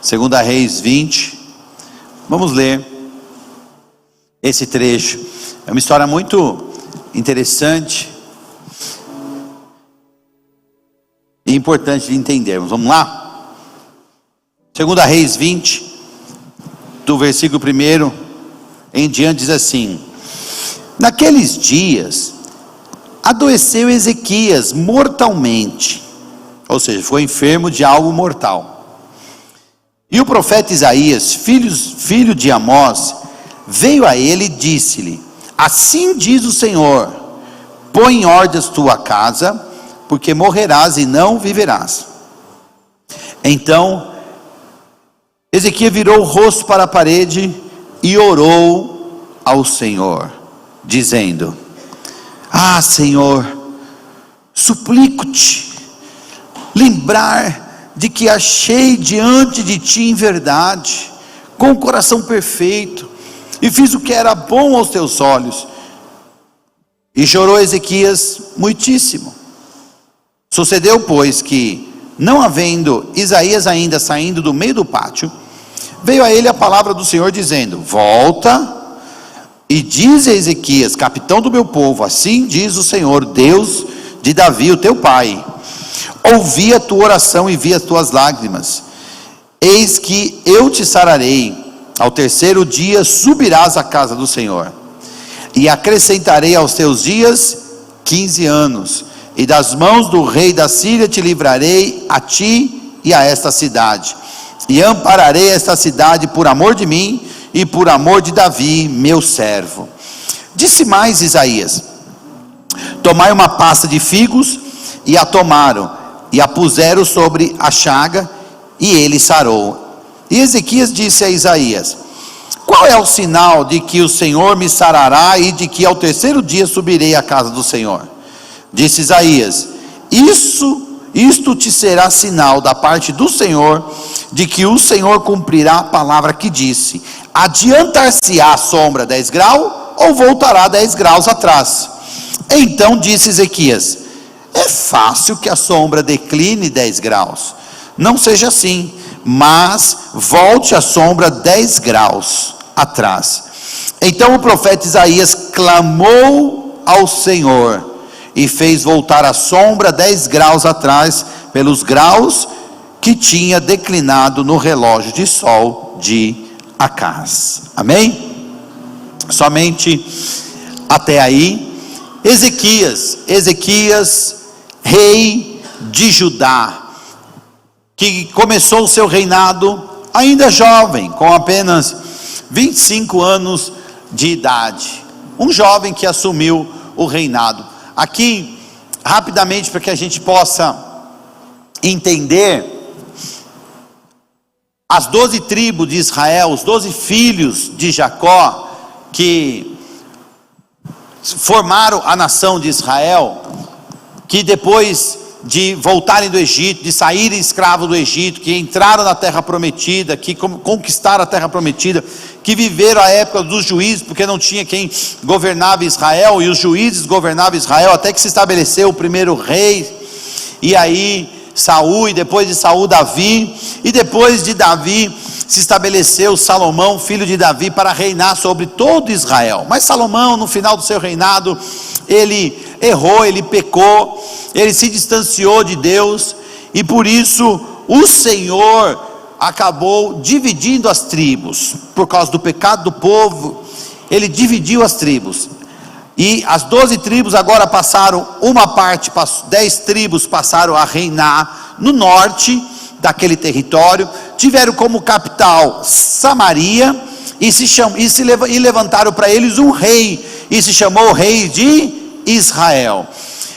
Segunda Reis 20, vamos ler esse trecho. É uma história muito interessante e importante de entendermos. Vamos lá? Segunda Reis 20, do versículo 1 em diante, diz assim: naqueles dias adoeceu Ezequias mortalmente, ou seja, foi enfermo de algo mortal. E o profeta Isaías, filho de Amós, veio a ele e disse-lhe: assim diz o Senhor, põe em ordem a tua casa, porque morrerás e não viverás. Então Ezequias virou o rosto para a parede e orou ao Senhor, dizendo: ah, Senhor, suplico-te lembrar de que achei diante de ti em verdade, com o coração perfeito, e fiz o que era bom aos teus olhos. E chorou Ezequias muitíssimo. Sucedeu, pois, que, não havendo Isaías ainda saindo do meio do pátio, veio a ele a palavra do Senhor, dizendo: volta e diz a Ezequias, capitão do meu povo, assim diz o Senhor, Deus de Davi, o teu pai: ouvi a tua oração e vi as tuas lágrimas, eis que eu te sararei, ao terceiro dia subirás à casa do Senhor, e acrescentarei aos teus dias 15 anos, e das mãos do rei da Síria te livrarei, a ti e a esta cidade, e ampararei esta cidade por amor de mim, e por amor de Davi, meu servo. Disse mais Isaías: tomai uma pasta de figos, e a tomaram, e a puseram sobre a chaga, e ele sarou. E Ezequias disse a Isaías: qual é o sinal de que o Senhor me sarará, e de que ao terceiro dia subirei à casa do Senhor? Disse Isaías: isto te será sinal da parte do Senhor, de que o Senhor cumprirá a palavra que disse: adiantar-se-á a sombra 10 graus, ou voltará 10 graus atrás? Então disse Ezequias: é fácil que a sombra decline 10 graus, não seja assim, mas volte a sombra 10 graus atrás. Então o profeta Isaías clamou ao Senhor, e fez voltar a sombra 10 graus atrás, pelos graus que tinha declinado no relógio de sol de Acaz. Amém? Somente até aí. Ezequias, rei de Judá, que começou o seu reinado ainda jovem, com apenas 25 anos de idade. Um jovem que assumiu o reinado. Aqui, rapidamente, para que a gente possa entender, as 12 tribos de Israel, os 12 filhos de Jacó, que formaram a nação de Israel, que depois de voltarem do Egito, de saírem escravos do Egito, que entraram na terra prometida, que conquistaram a terra prometida, que viveram a época dos juízes, porque não tinha quem governava Israel, e os juízes governavam Israel, até que se estabeleceu o primeiro rei, e aí Saul, e depois de Saul Davi, e depois de Davi se estabeleceu Salomão, filho de Davi, para reinar sobre todo Israel. Mas Salomão, no final do seu reinado, ele errou, ele pecou, ele se distanciou de Deus, e por isso o Senhor acabou dividindo as tribos. Por causa do pecado do povo, ele dividiu as tribos, e as 12 tribos agora passaram, 10 tribos passaram a reinar no norte daquele território, tiveram como capital Samaria, e levantaram para eles um rei, e se chamou o rei de Israel.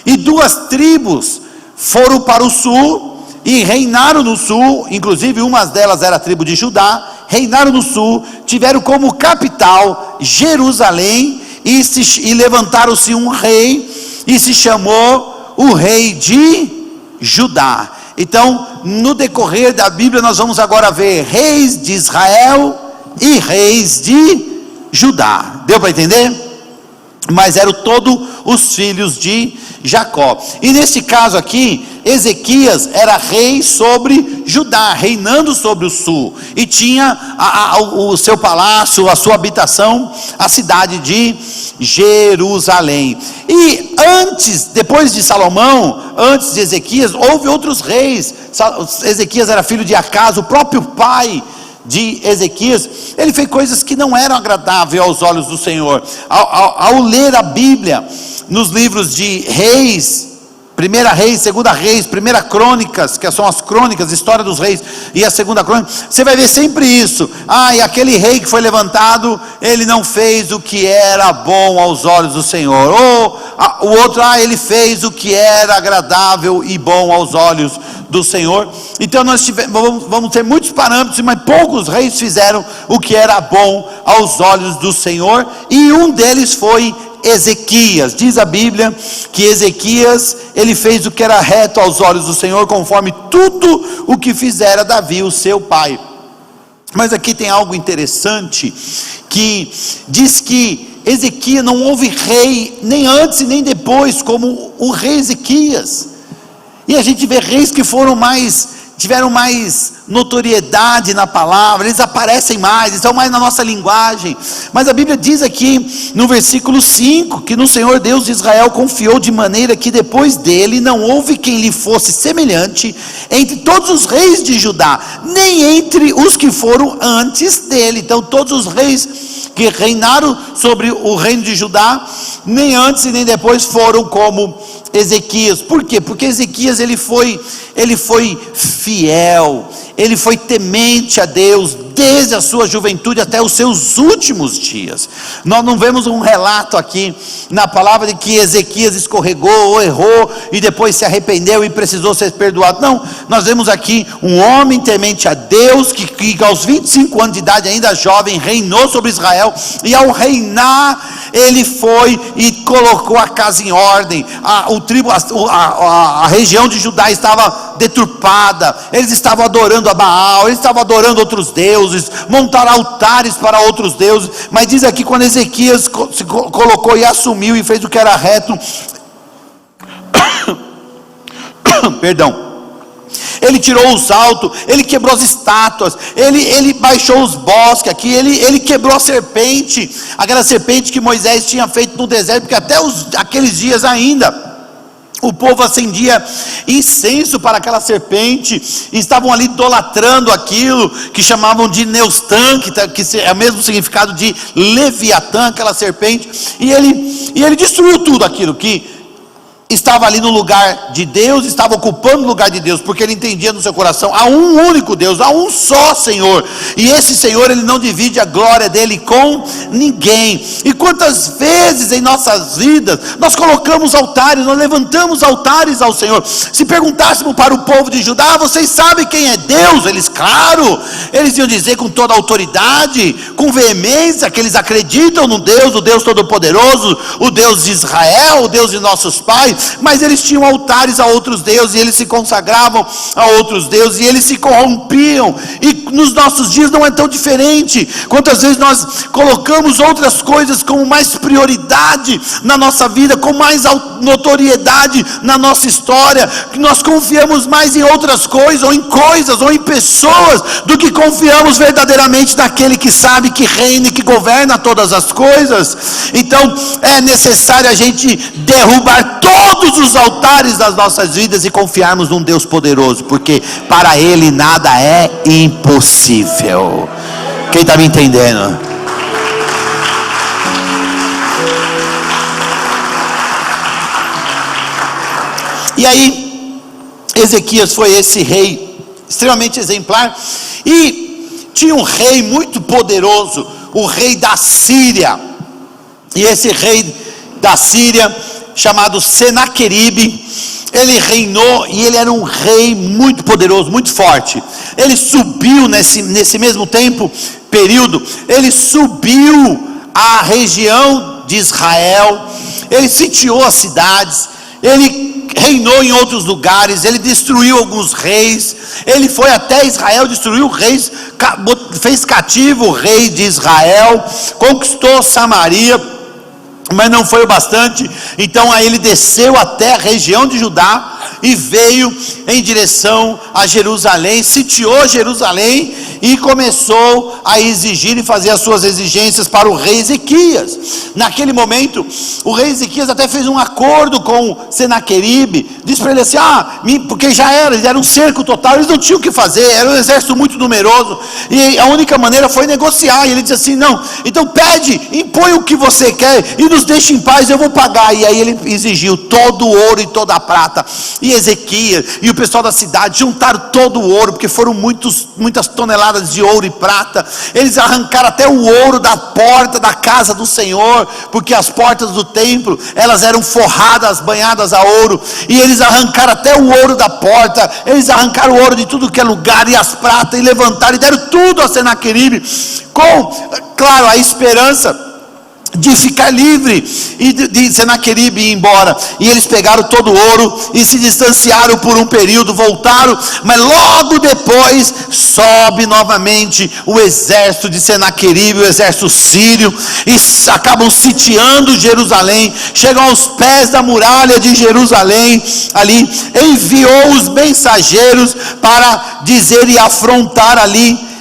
E 2 tribos foram para o sul, e reinaram no sul, inclusive uma delas era a tribo de Judá, reinaram no sul, tiveram como capital Jerusalém, e levantaram-se um rei, e se chamou o rei de Judá. Então, no decorrer da Bíblia, nós vamos agora ver reis de Israel e reis de Judá. Deu para entender? mas eram todos os filhos de Jacó. E nesse caso aqui, Ezequias era rei sobre Judá, reinando sobre o sul, e tinha o seu palácio, a sua habitação, a cidade de Jerusalém. E depois de Salomão, antes de Ezequias, houve outros reis. Ezequias era filho de Acas, o próprio pai de Ezequias. Ele fez coisas que não eram agradáveis aos olhos do Senhor. Ao ler a Bíblia, nos livros de Reis, 1 Reis, 2 Reis, 1 Crônicas, que são as crônicas, história dos reis, e a 2 Crônica, você vai ver sempre isso. E aquele rei que foi levantado, ele não fez o que era bom aos olhos do Senhor. Ou o outro, ele fez o que era agradável e bom aos olhos do Senhor. Então nós vamos ter muitos parâmetros, mas poucos reis fizeram o que era bom aos olhos do Senhor, e um deles foi Ezequias. Diz a Bíblia que Ezequias, ele fez o que era reto aos olhos do Senhor, conforme tudo o que fizera Davi, o seu pai. Mas aqui tem algo interessante, que diz que Ezequias, não houve rei, nem antes e nem depois, como o rei Ezequias. E a gente vê reis que tiveram mais notoriedade na palavra, eles aparecem mais, estão mais na nossa linguagem. Mas a Bíblia diz aqui no versículo 5, que no Senhor Deus de Israel confiou, de maneira que depois dele não houve quem lhe fosse semelhante entre todos os reis de Judá, nem entre os que foram antes dele. Então todos os reis que reinaram sobre o reino de Judá, nem antes e nem depois, foram como Ezequias. Por quê? Porque Ezequias ele foi fiel, ele foi temente a Deus desde a sua juventude até os seus últimos dias. Nós não vemos um relato aqui na palavra de que Ezequias escorregou ou errou e depois se arrependeu e precisou ser perdoado. Não, nós vemos aqui um homem temente a Deus que aos 25 anos de idade, ainda jovem, reinou sobre Israel, e ao reinar ele foi e colocou a casa em ordem. A região de Judá estava deturpada, eles estavam adorando a Baal, eles estavam adorando outros deuses, montaram altares para outros deuses. Mas diz aqui, quando Ezequias se colocou e assumiu e fez o que era reto, perdão, ele tirou os altos, ele quebrou as estátuas, ele baixou os bosques aqui, ele quebrou a serpente, aquela serpente que Moisés tinha feito no deserto, porque até aqueles dias ainda o povo acendia incenso para aquela serpente, e estavam ali idolatrando aquilo que chamavam de Neustã, que é o mesmo significado de Leviatã, aquela serpente. E ele destruiu tudo aquilo que estava ali no lugar de Deus, estava ocupando o lugar de Deus, porque ele entendia no seu coração: há um único Deus, há um só Senhor, e esse Senhor, ele não divide a glória dele com ninguém. E quantas vezes em nossas vidas nós colocamos altares, nós levantamos altares ao Senhor. Se perguntássemos para o povo de Judá: vocês sabem quem é Deus? Claro, eles iam dizer com toda a autoridade, com veemência, que eles acreditam no Deus, o Deus Todo-Poderoso, o Deus de Israel, o Deus de nossos pais. Mas eles tinham altares a outros deuses, e eles se consagravam a outros deuses, e eles se corrompiam. E nos nossos dias não é tão diferente. Quantas vezes nós colocamos outras coisas como mais prioridade na nossa vida, com mais notoriedade na nossa história, que nós confiamos mais em outras coisas, ou em pessoas, do que confiamos verdadeiramente naquele que sabe, que reina e que governa todas as coisas. Então é necessário a gente derrubar todos os altares das nossas vidas e confiarmos num Deus poderoso, porque para Ele nada é impossível. Quem está me entendendo? E aí Ezequias foi esse rei extremamente exemplar, e tinha um rei muito poderoso, o rei da Síria. E esse rei da Síria, chamado Senaqueribe, ele reinou, e ele era um rei muito poderoso, muito forte. Ele subiu nesse mesmo período, ele subiu à região de Israel, ele sitiou as cidades, ele reinou em outros lugares, ele destruiu alguns reis, ele foi até Israel, destruiu reis, fez cativo o rei de Israel, conquistou Samaria. Mas não foi o bastante. Então aí ele desceu até a região de Judá e veio em direção a Jerusalém, sitiou Jerusalém e começou a exigir e fazer as suas exigências para o rei Ezequias. Naquele momento, o rei Ezequias até fez um acordo com Senaqueribe, disse para ele assim, porque já era um cerco total, eles não tinham o que fazer, era um exército muito numeroso, e a única maneira foi negociar, e ele disse assim, não, então pede, impõe o que você quer, e nos deixe em paz, eu vou pagar. E aí ele exigiu todo o ouro e toda a prata, e Ezequias e o pessoal da cidade juntaram todo o ouro, porque foram muitas toneladas de ouro e prata. Eles arrancaram até o ouro da porta da casa do Senhor, porque as portas do templo, elas eram forradas, banhadas a ouro, e eles arrancaram até o ouro da porta, eles arrancaram o ouro de tudo que é lugar, e as pratas, e levantaram, e deram tudo a Senaqueribe, com, claro, a esperança de ficar livre e de Senaqueribe ir embora. E eles pegaram todo o ouro e se distanciaram por um período, voltaram, mas logo depois sobe novamente o exército de Senaqueribe, o exército sírio, e acabam sitiando Jerusalém, chegam aos pés da muralha de Jerusalém, ali enviou os mensageiros para dizer e afrontar ali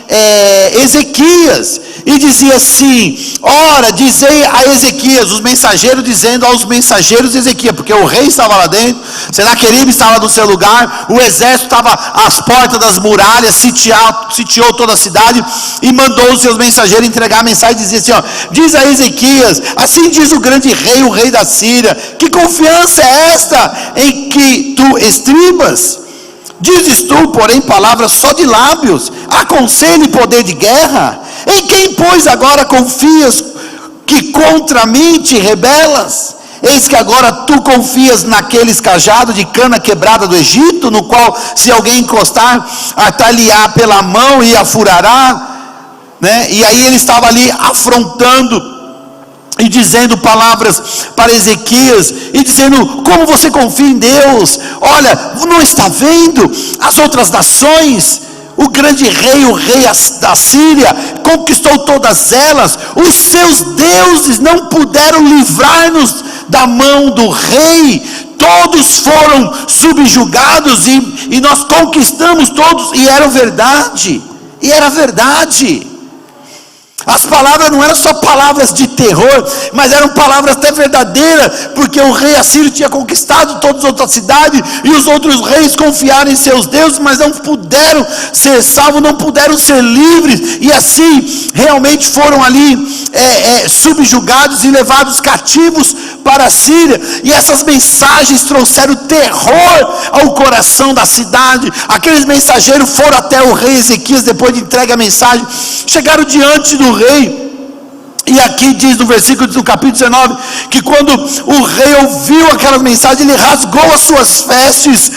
Ezequias, e dizia assim, ora, dizei a Ezequias, os mensageiros dizendo aos mensageiros de Ezequias, porque o rei estava lá dentro, Senaqueribe estava no seu lugar, o exército estava às portas das muralhas, sitiou toda a cidade, e mandou os seus mensageiros entregar a mensagem, e dizia assim, diz a Ezequias, assim diz o grande rei, o rei da Síria, que confiança é esta em que tu estribas? Dizes tu, porém, palavras só de lábios, aconselho e poder de guerra? Em quem, pois, agora confias que contra mim te rebelas? Eis que agora tu confias naqueles cajados de cana quebrada do Egito, no qual se alguém encostar, atalhar pela mão e a furará, né? E aí ele estava ali afrontando e dizendo palavras para Ezequias, e dizendo, como você confia em Deus? Olha, não está vendo as outras nações? O grande rei, o rei da Síria, conquistou todas elas, os seus deuses não puderam livrar-nos da mão do rei, todos foram subjugados, e nós conquistamos todos, e era verdade, as palavras não eram só palavras de terror, mas eram palavras até verdadeiras, porque o rei assírio tinha conquistado todas as outras cidades, e os outros reis confiaram em seus deuses, mas não puderam ser salvos, não puderam ser livres, e assim realmente foram ali subjugados e levados cativos para a Síria. E essas mensagens trouxeram terror ao coração da cidade. Aqueles mensageiros foram até o rei Ezequias, depois de entregue a mensagem, chegaram diante do rei, e aqui diz no versículo do capítulo 19, que quando o rei ouviu aquelas mensagens, ele rasgou as suas vestes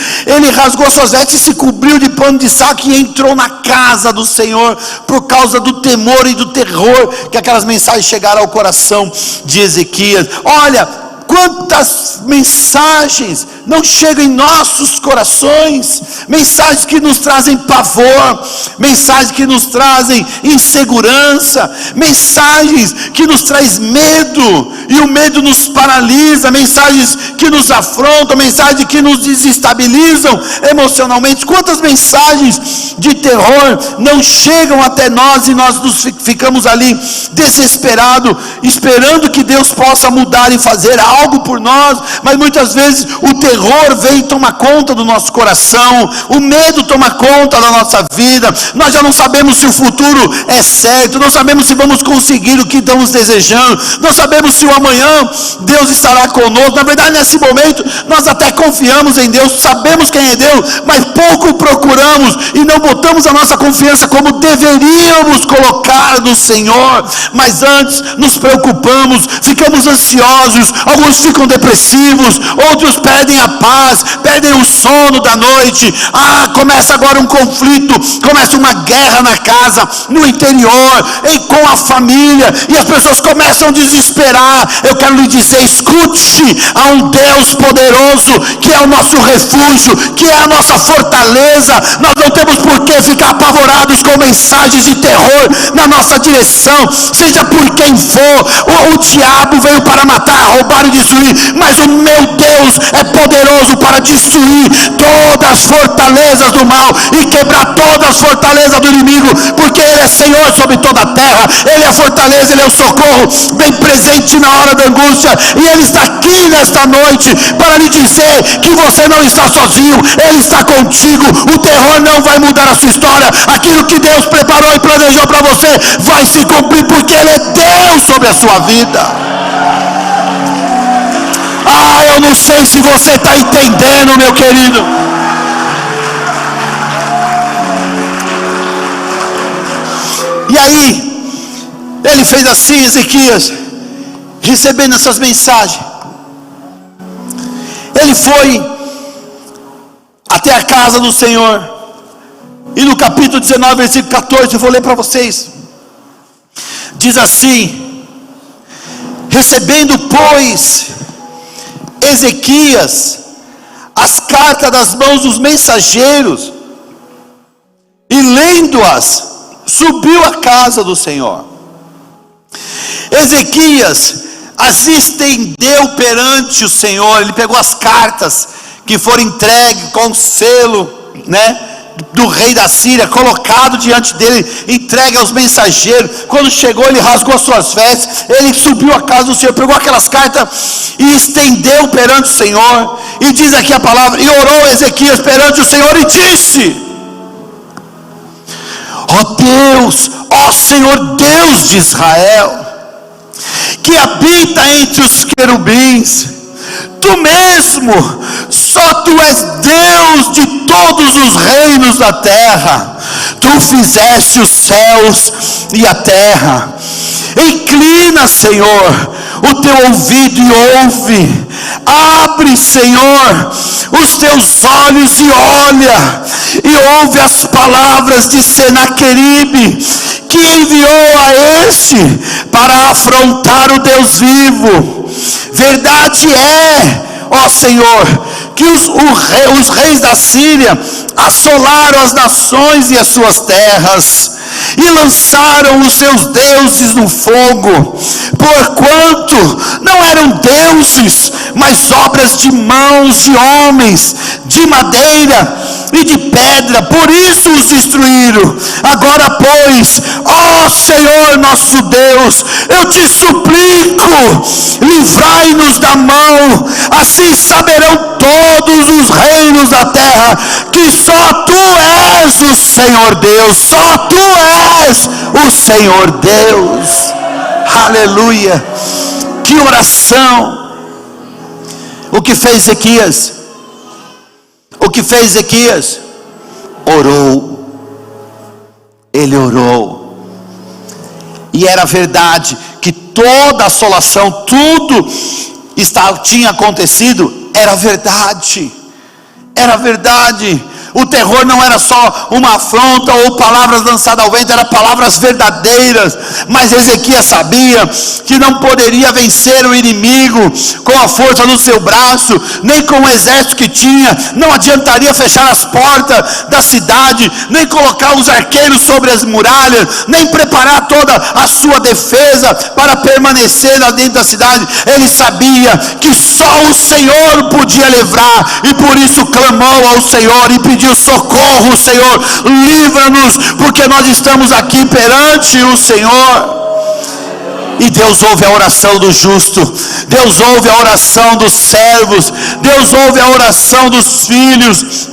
e se cobriu de pano de saco, e entrou na casa do Senhor, por causa do temor e do terror que aquelas mensagens chegaram ao coração de Ezequias. Olha, quantas mensagens não chegam em nossos corações, mensagens que nos trazem pavor, mensagens que nos trazem insegurança, mensagens que nos traz medo, e o medo nos paralisa, mensagens que nos afrontam, mensagens que nos desestabilizam emocionalmente. Quantas mensagens de terror não chegam até nós, e nós ficamos ali desesperados, esperando que Deus possa mudar e fazer algo por nós, mas muitas vezes o terror vem e toma conta do nosso coração, o medo toma conta da nossa vida, nós já não sabemos se o futuro é certo, não sabemos se vamos conseguir o que estamos desejando, não sabemos se o amanhã Deus estará conosco. Na verdade, nesse momento nós até confiamos em Deus, sabemos quem é Deus, mas pouco procuramos e não botamos a nossa confiança como deveríamos colocar no Senhor. Mas antes nos preocupamos, ficamos ansiosos, algumas alguns ficam depressivos, outros perdem a paz, perdem o sono da noite. Começa agora um conflito, começa uma guerra na casa, no interior, com a família, e as pessoas começam a desesperar. Eu quero lhe dizer, escute, há um Deus poderoso, que é o nosso refúgio, que é a nossa fortaleza. Nós não temos por que ficar apavorados com mensagens de terror na nossa direção, seja por quem for. O diabo veio para matar, roubar e destruir, mas o meu Deus é poderoso para destruir todas as fortalezas do mal e quebrar todas as fortalezas do inimigo, porque Ele é Senhor sobre toda a terra. Ele é a fortaleza, Ele é o socorro bem presente na hora da angústia, e Ele está aqui nesta noite para lhe dizer que você não está sozinho, Ele está contigo. O terror não vai mudar a sua história. Aquilo que Deus preparou e planejou para você vai se cumprir, porque Ele é Deus sobre a sua vida. Eu não sei se você está entendendo, meu querido. E aí, ele fez assim, Ezequias, recebendo essas mensagens. Ele foi até a casa do Senhor, e no capítulo 19, versículo 14, eu vou ler para vocês. Diz assim: recebendo, pois, Ezequias as cartas das mãos dos mensageiros, e lendo-as, subiu à casa do Senhor. Ezequias as estendeu perante o Senhor. Ele pegou as cartas que foram entregues com selo, do rei da Síria, colocado diante dele, entregue aos mensageiros. Quando chegou, ele rasgou as suas vestes, ele subiu à casa do Senhor, pegou aquelas cartas e estendeu perante o Senhor. E diz aqui a palavra: e orou Ezequias perante o Senhor e disse: ó Deus, ó Senhor Deus de Israel, que habita entre os querubins, tu mesmo, só tu és Deus de todos os reinos da terra. Tu fizeste os céus e a terra. Inclina, Senhor, o teu ouvido e ouve. Abre, Senhor, os teus olhos e olha, e ouve as palavras de Senaqueribe, que enviou a este para afrontar o Deus vivo. Verdade é, ó Senhor, que os reis da Síria assolaram as nações e as suas terras, e lançaram os seus deuses no fogo, porquanto não eram deuses, mas obras de mãos de homens, de madeira e de pedra, por isso os destruíram. Agora, pois, ó Senhor nosso Deus, eu te suplico, livrai-nos da mão, assim saberão todos os reinos da terra que só tu és o Senhor Deus, só tu és o Senhor Deus. Aleluia. Que oração. O que fez Ezequias? O que fez Ezequias? Orou. Ele orou. E era verdade que toda a assolação, tudo tinha acontecido. Era verdade. Era verdade. O terror não era só uma afronta ou palavras lançadas ao vento, eram palavras verdadeiras. Mas Ezequias sabia que não poderia vencer o inimigo com a força do seu braço, nem com o exército que tinha. Não adiantaria fechar as portas da cidade, nem colocar os arqueiros sobre as muralhas, nem preparar toda a sua defesa para permanecer lá dentro da cidade. Ele sabia que só o Senhor podia livrar, e por isso clamou ao Senhor e pediu: socorro, Senhor, livra-nos, porque nós estamos aqui perante o Senhor. E Deus ouve a oração do justo, Deus ouve a oração dos servos, Deus ouve a oração dos filhos.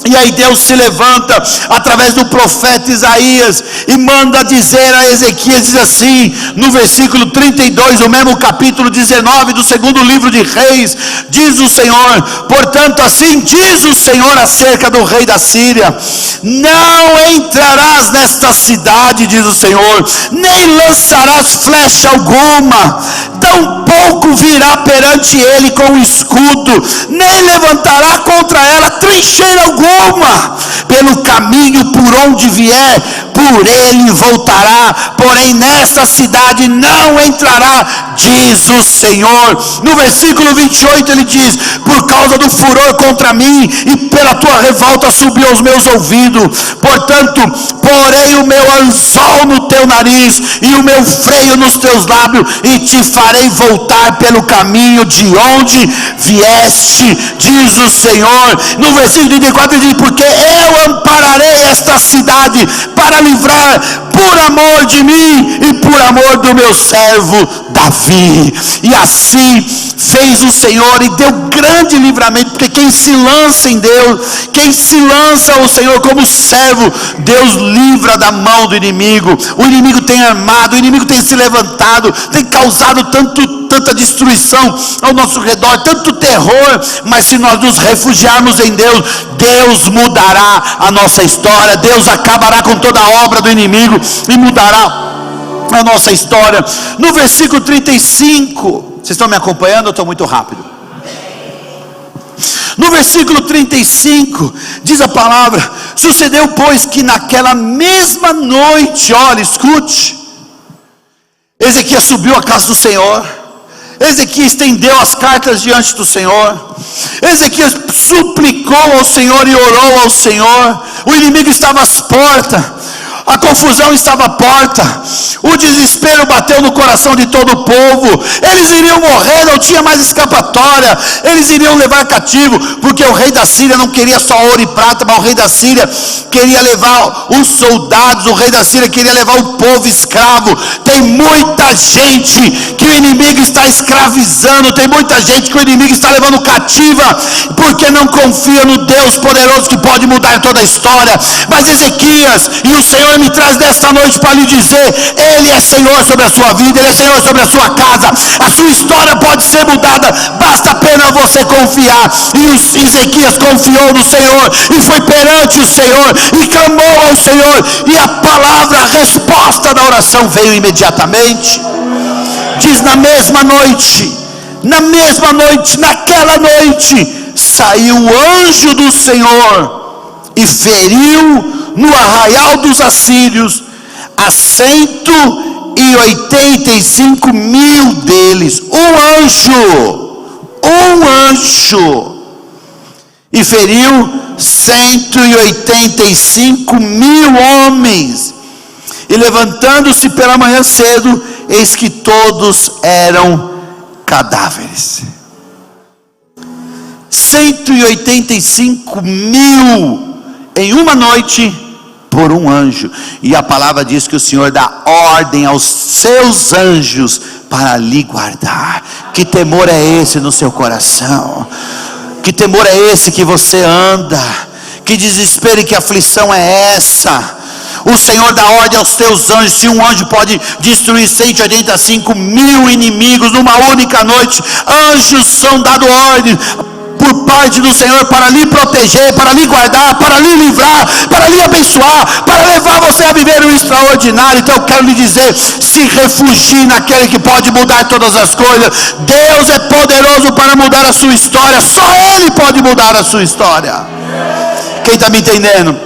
E aí Deus se levanta através do profeta Isaías e manda dizer a Ezequias, diz assim, no versículo 32, do mesmo capítulo 19 do segundo livro de Reis, diz o Senhor: portanto assim diz o Senhor acerca do rei da Síria: não entrarás nesta cidade, diz o Senhor, nem lançarás flecha alguma, tampouco virá perante ele com escudo, nem levantará contra ela trincheira alguma. Pelo caminho por onde vier, por ele voltará, porém nesta cidade não entrará, diz o Senhor. No versículo 28 ele diz: por causa do furor contra mim e pela tua revolta subiu aos meus ouvidos, portanto porei o meu anzol no teu nariz e o meu freio nos teus lábios, e te farei voltar pelo caminho de onde vieste, diz o Senhor. No versículo 34 ele diz: porque eu ampararei esta cidade para livrar por amor de mim e por amor do meu servo Davi. E assim fez o Senhor e deu grande livramento, porque quem se lança em Deus, quem se lança ao Senhor como servo, Deus livra da mão do inimigo. O inimigo tem armado, o inimigo tem se levantado, tem causado tanta destruição ao nosso redor, tanto terror, mas se nós nos refugiarmos em Deus, Deus mudará a nossa história, Deus acabará com toda a obra do inimigo e mudará a nossa história. No versículo 35, vocês estão me acompanhando ou estou muito rápido? No versículo 35, diz a palavra: sucedeu pois que naquela mesma noite, olha, escute, Ezequias subiu à casa do Senhor, Ezequias estendeu as cartas diante do Senhor, Ezequias suplicou ao Senhor e orou ao Senhor. O inimigo estava às portas, a confusão estava à porta, o desespero bateu no coração de todo o povo. Eles iriam morrer, não tinha mais escapatória, eles iriam levar cativo, porque o rei da Síria não queria só ouro e prata, mas o rei da Síria queria levar os soldados, o rei da Síria queria levar o povo escravo. Tem muita gente que o inimigo está escravizando, tem muita gente que o inimigo está levando cativa, porque não confia no Deus poderoso que pode mudar toda a história. Mas Ezequias, e o Senhor me traz desta noite para lhe dizer: Ele é Senhor sobre a sua vida, Ele é Senhor sobre a sua casa, a sua história pode ser mudada, basta apenas você confiar. E Ezequias confiou no Senhor, e foi perante o Senhor, e clamou ao Senhor, e a palavra, a resposta da oração veio imediatamente. Diz: na mesma noite, naquela noite, saiu o anjo do Senhor, e feriu no arraial dos assírios a 185 mil deles. Um anjo, e feriu 185 mil homens. E levantando-se pela manhã cedo, eis que todos eram cadáveres. 185 mil em uma noite por um anjo. E a palavra diz que o Senhor dá ordem aos seus anjos para lhe guardar. Que temor é esse no seu coração? Que temor é esse que você anda? Que desespero e que aflição é essa? O Senhor dá ordem aos teus anjos. Se um anjo pode destruir 185 mil inimigos numa única noite, anjos são dados ordem por parte do Senhor para lhe proteger, para lhe guardar, para lhe livrar, para lhe abençoar, para levar você a viver o extraordinário. Então eu quero lhe dizer: se refugie naquele que pode mudar todas as coisas. Deus é poderoso para mudar a sua história, só Ele pode mudar a sua história. Quem está me entendendo?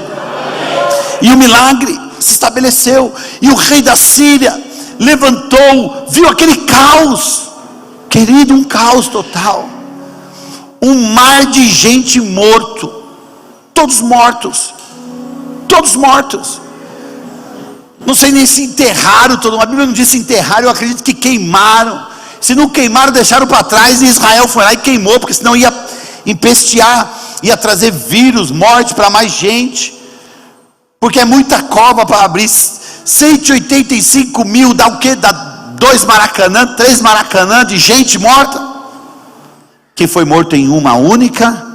E o milagre se estabeleceu, e o rei da Síria levantou, viu aquele caos, querido, um caos total, um mar de gente morto, todos mortos, não sei nem se enterraram, a Bíblia não diz se enterraram, eu acredito que queimaram. Se não queimaram, deixaram para trás, e Israel foi lá e queimou, porque senão ia empestear, ia trazer vírus, morte para mais gente, porque é muita cova para abrir. 185 mil dá o que? Dá 2 Maracanã, 3 Maracanã de gente morta, que foi morto em uma única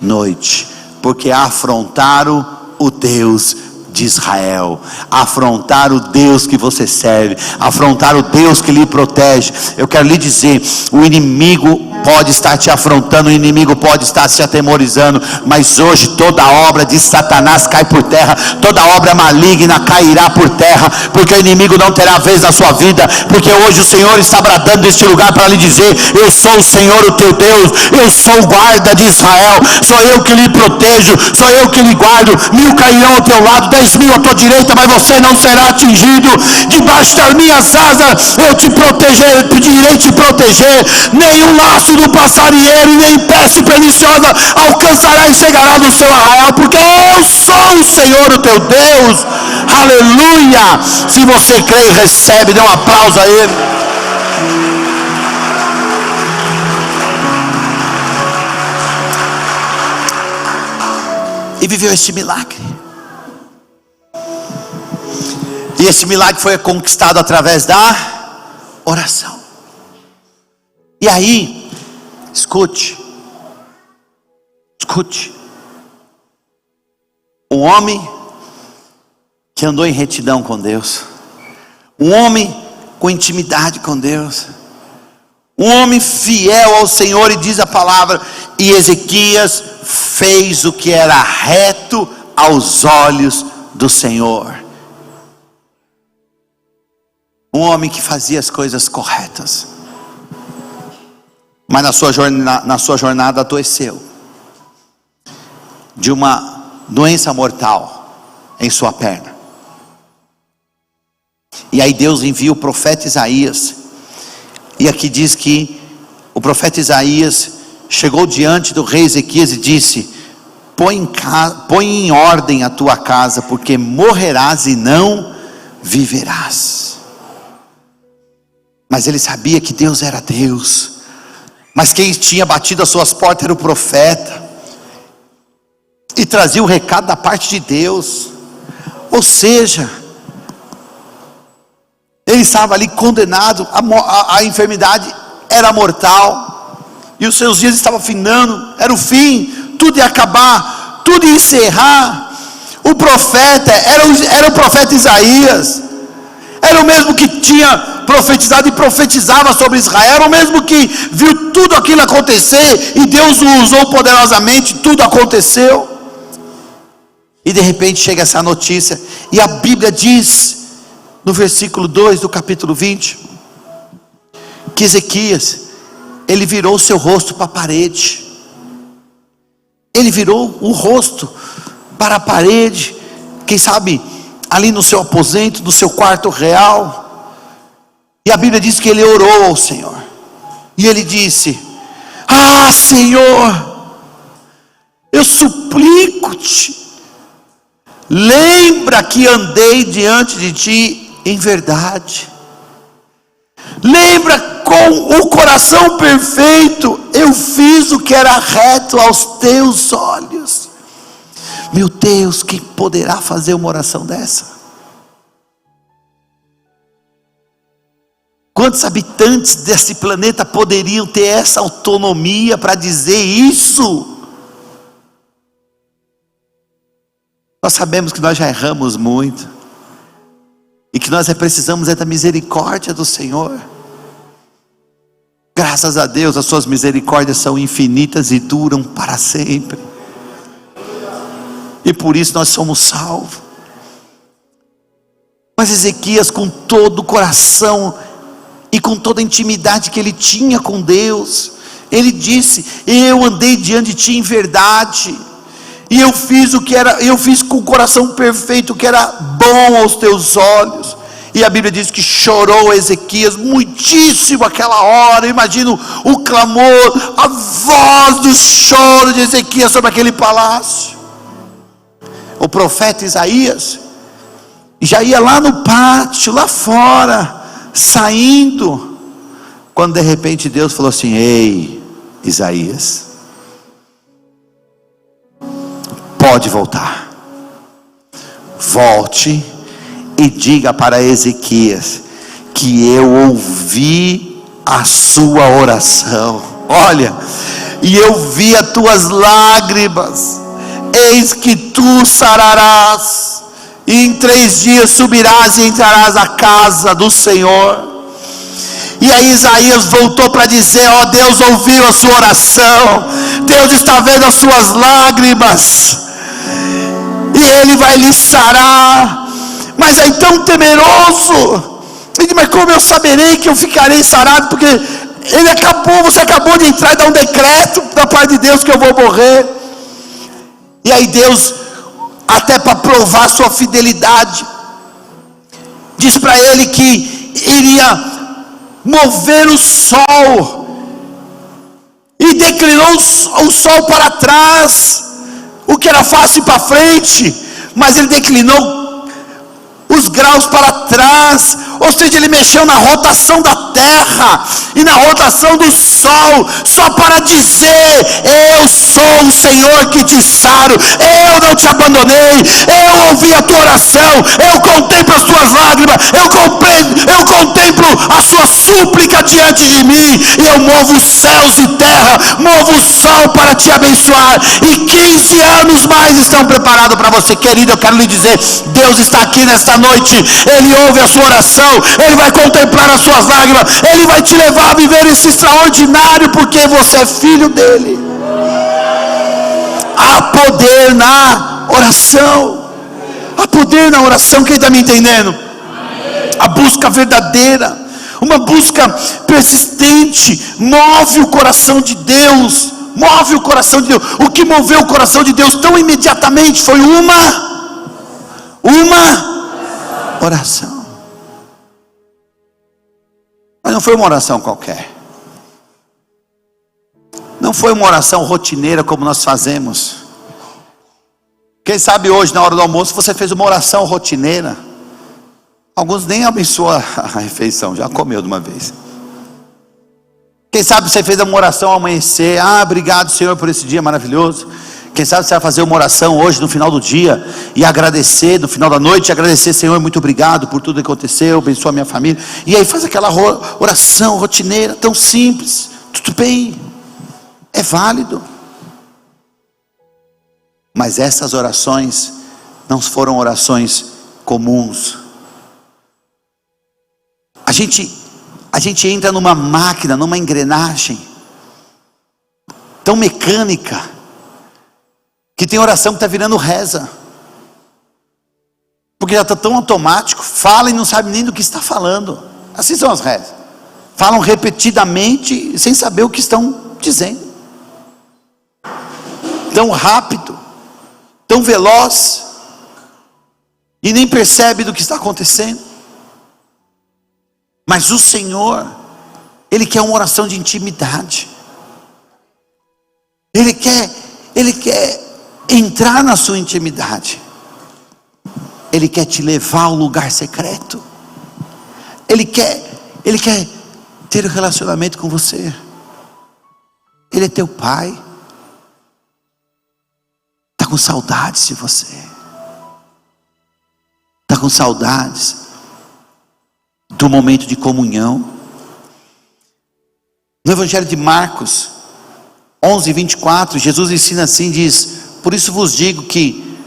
noite, porque afrontaram o Deus de Israel, afrontar o Deus que você serve, afrontar o Deus que lhe protege. Eu quero lhe dizer, o inimigo pode estar te afrontando, o inimigo pode estar se atemorizando, mas hoje toda obra de Satanás cai por terra, toda obra maligna cairá por terra, porque o inimigo não terá vez na sua vida, porque hoje o Senhor está bradando neste lugar para lhe dizer: eu sou o Senhor o teu Deus, eu sou o guarda de Israel, sou eu que lhe protejo, sou eu que lhe guardo. 1000 cairão ao teu lado, 10.000 à tua direita, mas você não será atingido. Debaixo das minhas asas eu te pedirei te proteger, nenhum laço do passarinheiro e nem peste perniciosa alcançará e chegará no seu arraial, porque eu sou o Senhor o teu Deus. Aleluia! Se você crê e recebe, dê um aplauso a Ele. E viveu este milagre. E esse milagre foi conquistado através da oração. E aí, escute. Um homem que andou em retidão com Deus, um homem com intimidade com Deus, um homem fiel ao Senhor, e diz a palavra: e Ezequias fez o que era reto aos olhos do Senhor. Um homem que fazia as coisas corretas, mas na sua jornada adoeceu de uma doença mortal em sua perna. E aí Deus envia o profeta Isaías, e aqui diz que o profeta Isaías chegou diante do rei Ezequias e disse: põe em ordem a tua casa, porque morrerás e não viverás. Mas ele sabia que Deus era Deus, mas quem tinha batido as suas portas era o profeta, e trazia o recado da parte de Deus. Ou seja, ele estava ali condenado, a enfermidade era mortal, e os seus dias estavam finando, era o fim, tudo ia acabar, tudo ia encerrar. O profeta era o profeta Isaías, era o mesmo que tinha profetizado e profetizava sobre Israel, era o mesmo que viu tudo aquilo acontecer, e Deus o usou poderosamente, tudo aconteceu. E de repente chega essa notícia, e a Bíblia diz no versículo 2 do capítulo 20, que Ezequias, ele virou o seu rosto para a parede, ele virou o rosto para a parede, quem sabe ali no seu aposento, no seu quarto real, e a Bíblia diz que ele orou ao Senhor, e ele disse: ah, Senhor, eu suplico-te, lembra que andei diante de ti em verdade, lembra, com o coração perfeito eu fiz o que era reto aos teus olhos. Meu Deus, quem poderá fazer uma oração dessa? Quantos habitantes desse planeta poderiam ter essa autonomia para dizer isso? Nós sabemos que nós já erramos muito, e que nós precisamos da misericórdia do Senhor. Graças a Deus, as suas misericórdias são infinitas e duram para sempre, e por isso nós somos salvos. Mas Ezequias, com todo o coração e com toda a intimidade que ele tinha com Deus, ele disse: eu andei diante de ti em verdade, e eu fiz com o coração perfeito o que era bom aos teus olhos. E a Bíblia diz que chorou Ezequias muitíssimo aquela hora. Eu imagino o clamor, a voz do choro de Ezequias sobre aquele palácio. O profeta Isaías já ia lá no pátio, lá fora, saindo, quando de repente Deus falou assim: ei, Isaías, pode voltar, volte e diga para Ezequias que eu ouvi a sua oração. Olha, e eu vi as tuas lágrimas, eis que tu sararás. e em 3 dias subirás e entrarás à casa do Senhor. E aí Isaías voltou para dizer: ó, Deus ouviu a sua oração, Deus está vendo as suas lágrimas, e Ele vai lhe sarar. Mas aí tão temeroso, ele diz: mas como eu saberei que eu ficarei sarado? Porque você acabou de entrar e dar um decreto da parte de Deus que eu vou morrer. E aí Deus, até para provar sua fidelidade, diz para ele que iria mover o sol, e declinou o sol para trás, o que era fácil para frente, mas ele declinou os graus para trás, ou seja, ele mexeu na rotação da terra e na rotação do sol, só para dizer: eu sou o Senhor que te saro, eu não te abandonei, eu ouvi a tua oração, eu contemplo as tuas lágrimas, eu contemplo a sua súplica diante de mim, e eu movo os céus e terra, movo o sol para te abençoar, e 15 anos mais estão preparados para você. Querido, eu quero lhe dizer, Deus está aqui nesta noite, Ele ouve a sua oração, Ele vai contemplar as suas lágrimas, Ele vai te levar a viver esse extraordinário, porque você é filho dEle. Há poder na oração, há poder na oração. Quem está me entendendo? A busca verdadeira, uma busca persistente, move o coração de Deus, move o coração de Deus. O que moveu o coração de Deus tão imediatamente foi uma oração. Mas não foi uma oração qualquer, não foi uma oração rotineira como nós fazemos. Quem sabe hoje na hora do almoço você fez uma oração rotineira, alguns nem abençoou a refeição, já comeu de uma vez. Quem sabe você fez uma oração ao amanhecer: obrigado, Senhor, por esse dia maravilhoso. Quem sabe você vai fazer uma oração hoje no final do dia e agradecer, no final da noite, agradecer: Senhor, muito obrigado por tudo que aconteceu, abençoa a minha família. E aí faz aquela oração rotineira, tão simples. Tudo bem, é válido. Mas essas orações não foram orações comuns. A gente entra numa máquina, numa engrenagem tão mecânica, que tem oração que está virando reza, porque já está tão automático, fala e não sabe nem do que está falando. Assim são as rezas, falam repetidamente sem saber o que estão dizendo, tão rápido, tão veloz, e nem percebe do que está acontecendo. Mas o Senhor, Ele quer uma oração de intimidade, Ele quer entrar na sua intimidade, Ele quer te levar ao lugar secreto, Ele quer ter um relacionamento com você. Ele é teu pai, está com saudades de você, está com saudades do momento de comunhão. No Evangelho de Marcos 11:24, Jesus ensina assim, diz: por isso vos digo que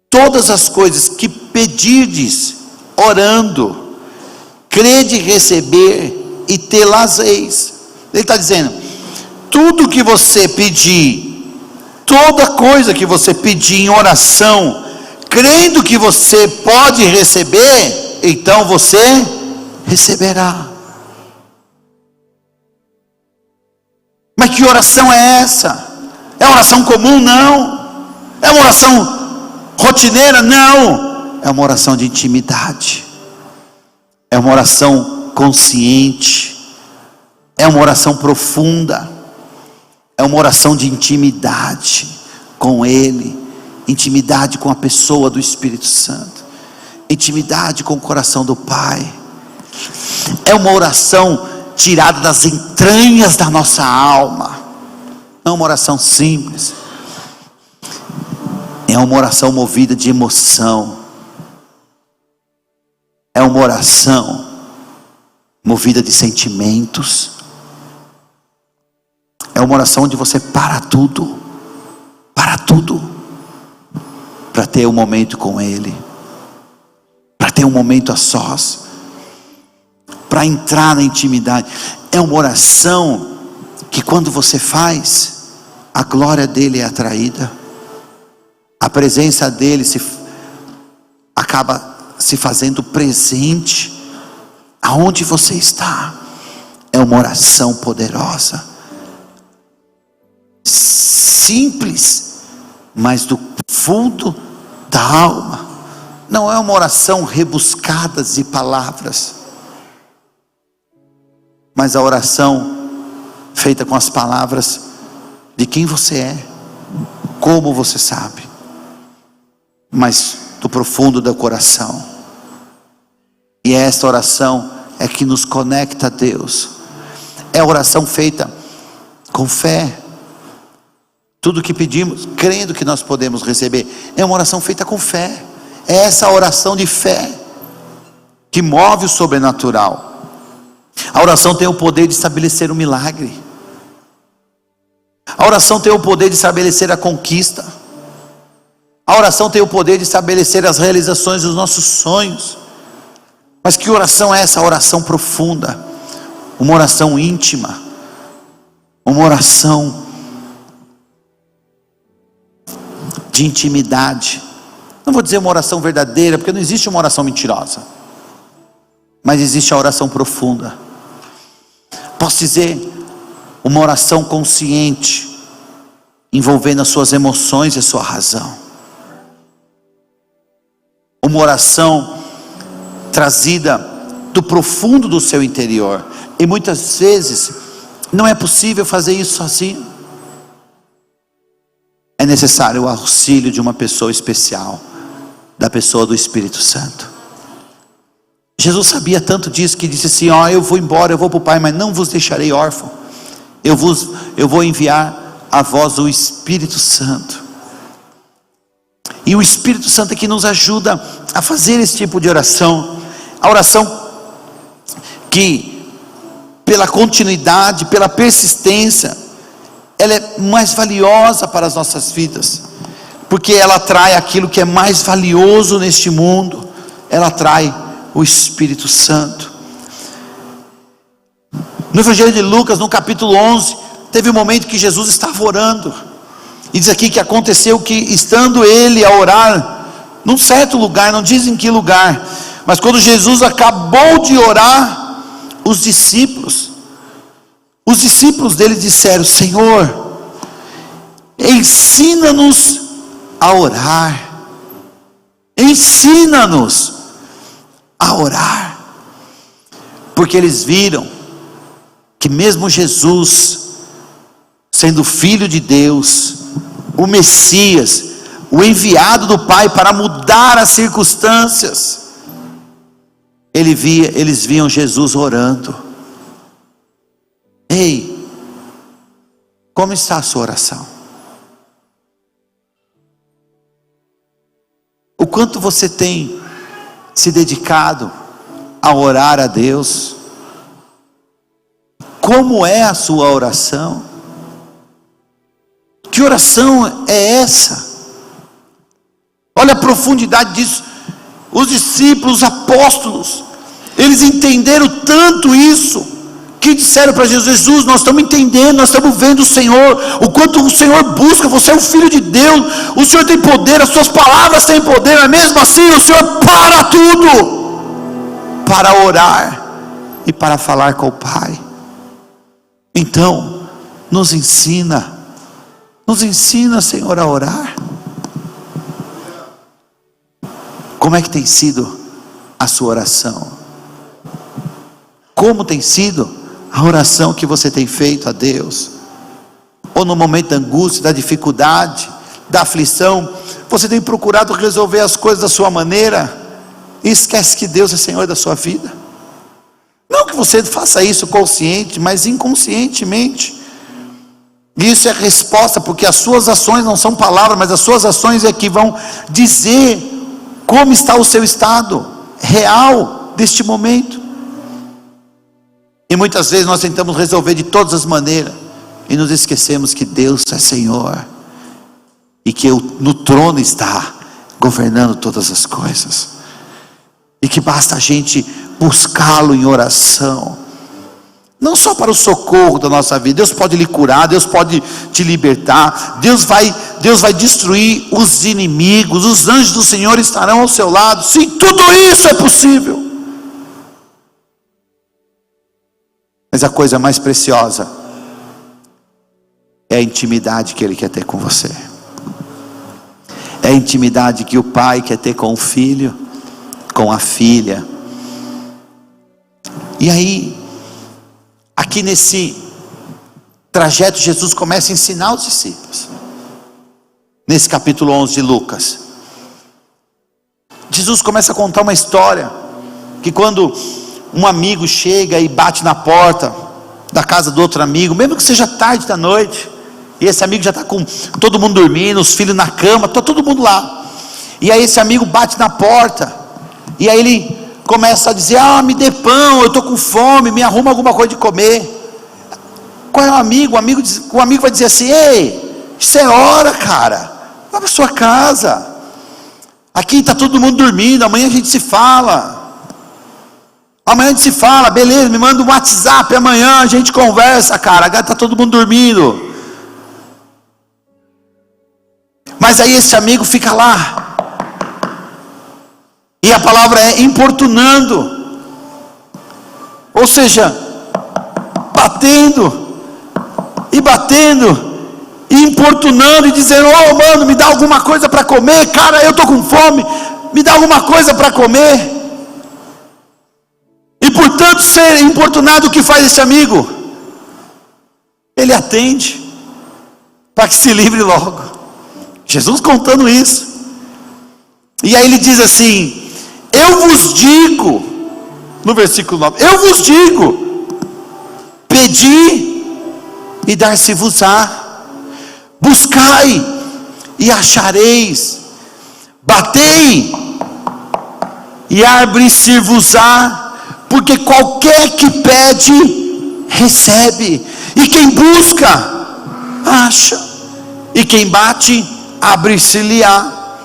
todas as coisas que pedirdes orando, crede receber e tê-las-eis. Ele está dizendo: tudo que você pedir, toda coisa que você pedir em oração, crendo que você pode receber, então você receberá. Mas que oração é essa? É uma oração comum? Não. É uma oração rotineira? Não. É uma oração de intimidade, é uma oração consciente, é uma oração profunda, é uma oração de intimidade com Ele, intimidade com a pessoa do Espírito Santo, intimidade com o coração do Pai. É uma oração tirada das entranhas da nossa alma, não uma oração simples, é uma oração movida de emoção, é uma oração movida de sentimentos, é uma oração onde você para tudo, para ter um momento com Ele, para ter um momento a sós, para entrar na intimidade. É uma oração que quando você faz, a glória dele é atraída, a presença dele acaba se fazendo presente aonde você está. É uma oração poderosa, simples, mas do fundo da alma. Não é uma oração rebuscada de palavras, mas a oração feita com as palavras de quem você é, como você sabe, mas do profundo do coração. E esta oração é que nos conecta a Deus. É a oração feita com fé. Tudo que pedimos, crendo que nós podemos receber, é uma oração feita com fé. É essa oração de fé que move o sobrenatural. A oração tem o poder de estabelecer um milagre. A oração tem o poder de estabelecer a conquista. A oração tem o poder de estabelecer as realizações dos nossos sonhos. Mas que oração é essa? A oração profunda, uma oração íntima, uma oração de intimidade. Não vou dizer uma oração verdadeira, porque não existe uma oração mentirosa, mas existe a oração profunda. Posso dizer uma oração consciente, envolvendo as suas emoções e a sua razão. Uma oração trazida do profundo do seu interior. E muitas vezes não é possível fazer isso sozinho. É necessário o auxílio de uma pessoa especial, da pessoa do Espírito Santo. Jesus sabia tanto disso que disse assim: ó, eu vou embora, eu vou para o Pai, mas não vos deixarei órfão. Eu vou enviar a vós o Espírito Santo. E o Espírito Santo é que nos ajuda a fazer esse tipo de oração. A oração que, pela continuidade, pela persistência, ela é mais valiosa para as nossas vidas, porque ela atrai aquilo que é mais valioso neste mundo. Ela atrai o Espírito Santo. No Evangelho de Lucas, no capítulo 11, teve um momento que Jesus estava orando, e diz aqui que aconteceu que, estando ele a orar num certo lugar, não diz em que lugar, mas quando Jesus acabou de orar, os discípulos dele disseram: Senhor, ensina-nos a orar, ensina-nos a orar, porque eles viram que mesmo Jesus, sendo Filho de Deus, o Messias, o enviado do Pai para mudar as circunstâncias, eles viam Jesus orando. Ei, como está a sua oração? O quanto você tem se dedicado a orar a Deus? Como é a sua oração? Que oração é essa? Olha a profundidade disso. Os discípulos, os apóstolos, eles entenderam tanto isso, que disseram para Jesus: Jesus, nós estamos entendendo, nós estamos vendo o Senhor, o quanto o Senhor busca, você é o Filho de Deus, o Senhor tem poder, as suas palavras têm poder, mas mesmo assim o Senhor para tudo, para orar e para falar com o Pai. Então, nos ensina, Senhor, a orar. Como é que tem sido a sua oração? Como tem sido a oração que você tem feito a Deus? Ou no momento da angústia, da dificuldade, da aflição, você tem procurado resolver as coisas da sua maneira e esquece que Deus é Senhor da sua vida? Não que você faça isso consciente, mas inconscientemente. E isso é resposta, porque as suas ações não são palavras, mas as suas ações é que vão dizer como está o seu estado real deste momento. E muitas vezes nós tentamos resolver de todas as maneiras, e nos esquecemos que Deus é Senhor, e que no trono está governando todas as coisas, e que basta a gente buscá-lo em oração, não só para o socorro da nossa vida. Deus pode lhe curar, Deus pode te libertar, Deus vai destruir os inimigos, os anjos do Senhor estarão ao seu lado. Sim, tudo isso é possível. Mas a coisa mais preciosa é a intimidade que Ele quer ter com você. É a intimidade que o pai quer ter com o filho, com a filha. E aí, aqui nesse trajeto, Jesus começa a ensinar os discípulos. Nesse capítulo 11 de Lucas, Jesus começa a contar uma história, que quando um amigo chega e bate na porta da casa do outro amigo, mesmo que seja tarde da noite, e esse amigo já está com todo mundo dormindo, os filhos na cama, está todo mundo lá, e aí esse amigo bate na porta, e aí ele começa a dizer: me dê pão, eu estou com fome, me arruma alguma coisa de comer. Qual é o amigo? O amigo vai dizer assim: ei, isso é hora, cara, vai para sua casa, aqui está todo mundo dormindo, amanhã a gente se fala. Beleza, me manda um WhatsApp, amanhã a gente conversa, cara, agora está todo mundo dormindo. Mas aí esse amigo fica lá, e a palavra é importunando, ou seja, batendo, e importunando, e dizendo: mano, me dá alguma coisa para comer, cara, eu estou com fome, me dá alguma coisa para comer. E por tanto ser importunado, o que faz esse amigo? Ele atende, para que se livre logo. Jesus contando isso, e aí ele diz assim: eu vos digo, no versículo 9, eu vos digo, pedi e dar-se-vos-á, buscai e achareis, batei e abre-se-vos-á, porque qualquer que pede, recebe, e quem busca, acha, e quem bate, abre-se-lhe-á.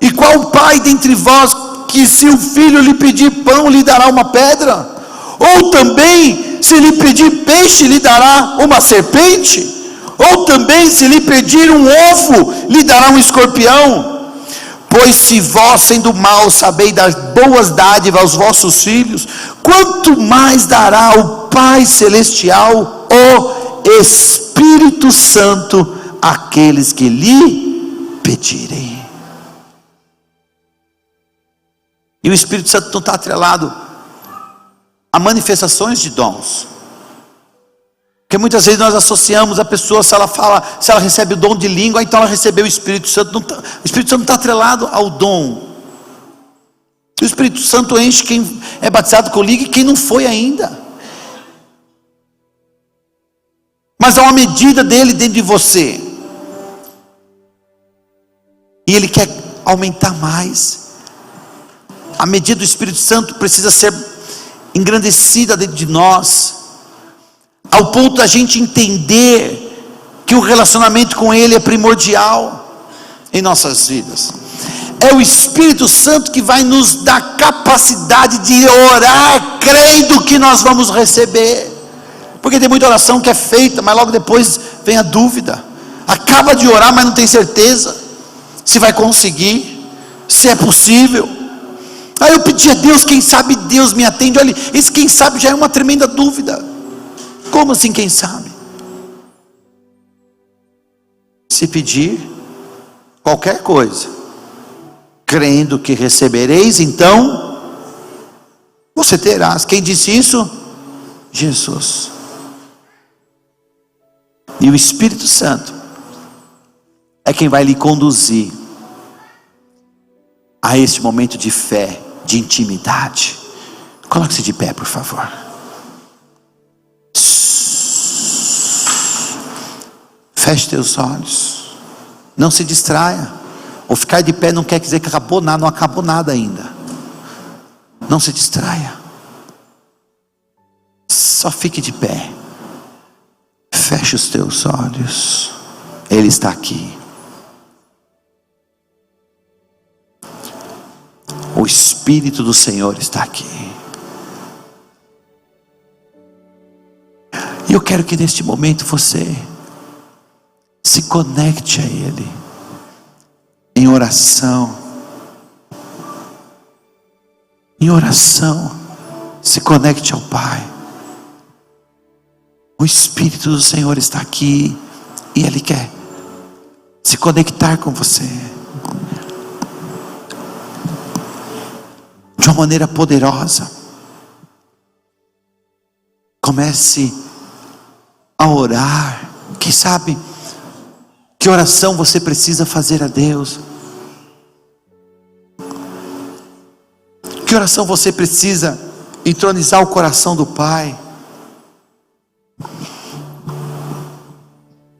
E qual pai dentre vós, que se o filho lhe pedir pão, lhe dará uma pedra? Ou também, se lhe pedir peixe, lhe dará uma serpente? Ou também, se lhe pedir um ovo, lhe dará um escorpião? Pois se vós, sendo maus, sabeis dar boas dádivas aos vossos filhos, quanto mais dará o Pai Celestial, o Espírito Santo, àqueles que lhe pedirem. E o Espírito Santo não está atrelado a manifestações de dons, porque muitas vezes nós associamos a pessoa, se ela recebe o dom de língua, então ela recebeu o Espírito Santo. O Espírito Santo não está atrelado ao dom. O Espírito Santo enche quem é batizado com língua e quem não foi ainda. Mas há uma medida dele dentro de você, e ele quer aumentar mais. A medida do Espírito Santo precisa ser engrandecida dentro de nós, ao ponto da gente entender que o relacionamento com Ele é primordial em nossas vidas. É o Espírito Santo que vai nos dar capacidade de orar crendo que nós vamos receber, porque tem muita oração que é feita, mas logo depois vem a dúvida, acaba de orar, mas não tem certeza se vai conseguir, se é possível. Aí eu pedi a Deus, quem sabe Deus me atende. Olha, esse quem sabe já é uma tremenda dúvida. Como assim quem sabe? Se pedir qualquer coisa, crendo que recebereis, então você terás. Quem disse isso? Jesus. E o Espírito Santo é quem vai lhe conduzir a este momento de fé, de intimidade. Coloque-se de pé, por favor. Feche teus olhos, não se distraia. Ou ficar de pé não quer dizer que acabou nada, não acabou nada ainda. Não se distraia, só fique de pé. Feche os teus olhos, Ele está aqui. O Espírito do Senhor está aqui. E eu quero que neste momento você se conecte a Ele em oração. Em oração, se conecte ao Pai. O Espírito do Senhor está aqui e Ele quer se conectar com você de uma maneira poderosa. Comece a orar. Quem sabe que oração você precisa fazer a Deus? Que oração você precisa entronizar o coração do Pai?